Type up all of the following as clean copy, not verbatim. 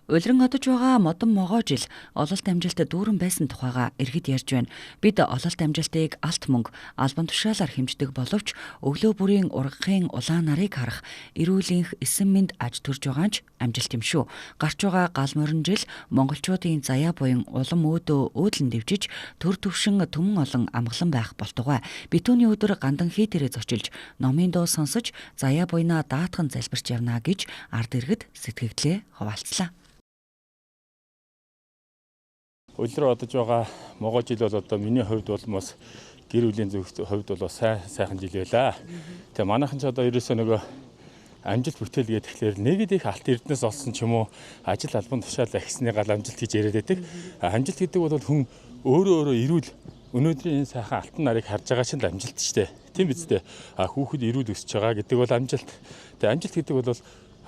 Улиран одож байгаа модон могоо жил ололт амжилт дүүрэн байсан тухайга иргэд ярьж байна. Бид ололт амжилтыг алт мөнгө, албан тушаалаар хэмждэг боловч өглөө бүрийн ургахын улаан нарыг харах эрүүлэнх эсэм мэнд аж төрж байгаа нь амжилт юм шүү. Гарч байгаа гал морин жил монголчуудын заяа буян улам өөдөө өөдлөн дэвжиж төр төвшин түмэн олон амгалан байх болтугай. Битүүний өдөр гандан хийдэрээ зочилж номын дуу сонсож заяа буйнаа даатхан залбирч явна гэж ард иргэд сэтгэгдлээ хуваалцлаа. Улиран одож байгаа могоо жил бол одоо миний хувьд бол бас гэр бүлийн хувьд бол сайхан жил байлаа. Тэгээ манайхан ч одоо ерөөсөө нөгөө амжилт бүтээл гэдэг тэгэхээр нэгэд их алт эрдэнэс олсон ч юм уу ажил албан тушаал ахисны гал амжилт гэж яриад байдаг. Амжилт гэдэг бол хүн өөрөө эрүүл өнөөдрийн энэ сайхан алтан нарыг харж байгаа чинь амжилт шүү дээ. Тийм биз дээ. Хүүхэд эрүүл өсөж байгаа гэдэг бол амжилт. Тэгээ амжилт гэдэг бол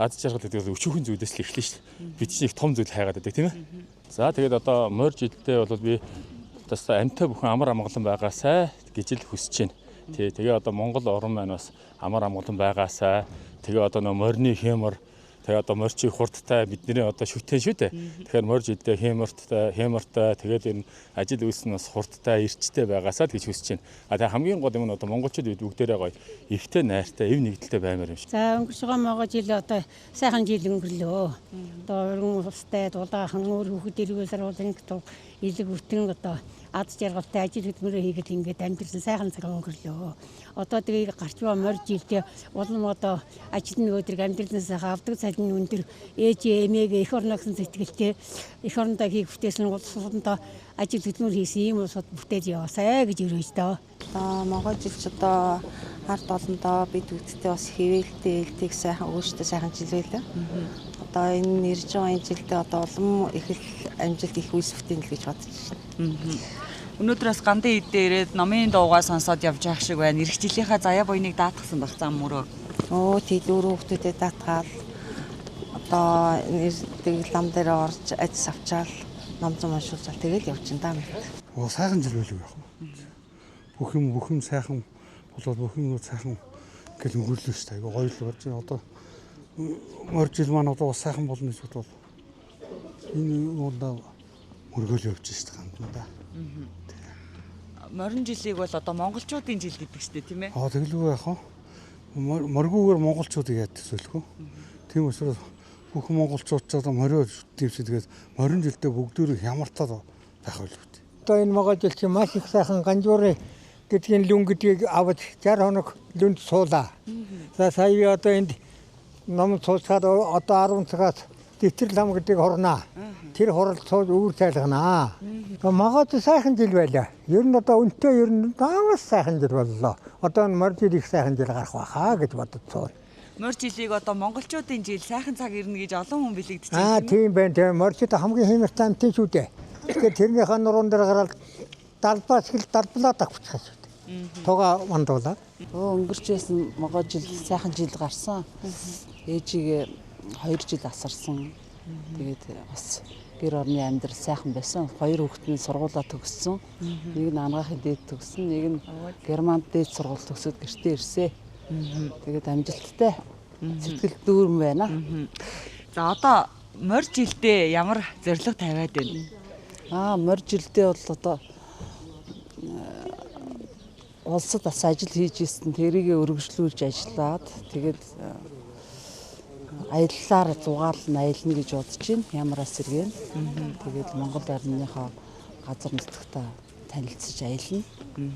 аз жаргал гэдэг бол өчүүхэн зүйлээс л эхэлнэ шүү дээ. Бид чинь их том зүйл хайгаад байдаг тийм ээ. За тэгээд одоо морь жилдээ бол би бас амьтаа бүхэн амар амгалан байгаасай гэж л хүсэж байна. Тэгээ одоо Монгол орн маань бас амар амгалан байгаасай. Тэгээ одоо нөө морины хэмор тэгээ одоо морьчийн хурдтай бидний одоо шүтэн шүү дээ. Тэгэхээр морь жилдээ хэмортой тэгээд энэ ажил үйлс нь бас хурдтай эрчтэй байгаасаа л гэж хүсэж байна. Тэгээ хамгийн гол юм нь одоо монголчууд бид бүгдээрээ гоё эвтэй найртай эв нэгдэлтэй баймаар юм шиг. За өнгөрч байгаа могоо жил одоо сайхан жил өнгөрлөө. Одоо өргөн устай дулаахан өөр хүүхэд иргээс оруулын гэдэг илэг өртөн одоо аз жаргалтай ажил хөдөлмөрөө хийгээд ингээд амьдрал сайхан цаг өнгөрлөө. Одоо тэгээ гарч байгаа морь жилдээ улам одоо ажил нөгөөдрийг амьдралнаас авдаг цалин өндөр ээж эмээгээ эх орно гэсэн сэтгэлтэй эх орондоо хийх бүтээсэн улсуудаа ажил хөдөлмөр хийсэн ийм улсууд бүтээл яваасай гэж өрөөж доо. Одоо могоо жилч одоо ард олондоо бид үдтэй бас хэвээлтэй ээлтийг сайхан өөртөө сайхан жил байлаа. Одоо энэ ирж байгаа энэ жилдээ одоо улам их л амжилт их үйлс бүтээн л гэж бодож байна. Өнөөдрөөс гандын идээ ирээд номын дуугаа сонсоод явж явах шиг байна. Ирэх жилийнхаа заяа буйныг даатгсан баг зам мөрөө. Тий дөрөв хүүхдүүдэд даатгаал одоо нэг лам дээр орж ажис авчаал ном зам уншуулчаал тэгэл явчихна даа. Сайхан жил байлгүй яах вэ? Бүх юм сайхан болоод бүх юм сайхан гэл өнгөрлөө шүү дээ. Гоё л болж байна. Одоо морь жил маань одоо сайхан болно гэж бодвол энэ удаа мөргөөл явж шүү дээ да. Морин жилийг бол одоо монголчуудын жил гэдэг шүү дээ тийм ээ. Тэгэлгүй яах вэ? Моргуугаар монголчуудыг яад төсөөлөх үү? Тийм учраас бүх монголчууд ч одоо морио дэвсэдгээд морин жилдээ бүгдөө хямартаад байх байлгүй. Одоо энэ могоо жил чи маш их сайхан ганжуурын гэдгийн лүн гэдгийг аваад 60 хоног лүнд суулаа. За сая одоо энд ном цуцаад одоо 10 цагаас дэвтэр лам гэдгийг хорноо. Тэр хоролт сууж өвөр цайлганаа. Могоо сайхан жил байлаа. Ер нь одоо үнэтэй ер нь даавас сайхан жил боллоо. Одоо морь жил их сайхан жил гарах байхаа гэж боддоо. Морь жилийг одоо монголчуудын жил сайхан цаг ирнэ гэж олон хүн бэлэгдэж байна. Тийм байна. Тэгээ морь жил хамгийн хэмэртэй амтын шүү дээ. Тэгэхээр тэрнийхээ нуруунд дээр гараад далбаас хэл далблаад авчихсан шүү дээ. Туга мандуулаад. Өнгөрч байсан могоо жил сайхан жил гарсан. Ээжигээ 2 жил асарсан. Тэгээд бас гэр орны амьдрал сайхан байсан. 2 хүүхдийн сургуулаа төгссөн. Нэг нь анагаахын дээд төгссөн, нэг нь Германд дээд сургууль төгсөөд гэртээ ирсэн. Тэгээд амжилттай сэтгэл дүүрэн байна. За одоо морь жилдээ ямар зорилго тавиад байна? Морь жилдээ бол одоо улсад бас ажил хийж ирсэн. Тэрийгэ өргөжлүүлж ажиллаад тэгээд аяллаар зугаална аялна гэж бодож байна. Ямараас сэргэн. Тэгээд Монгол орныхоо газар нутагтаа танилцж аялна.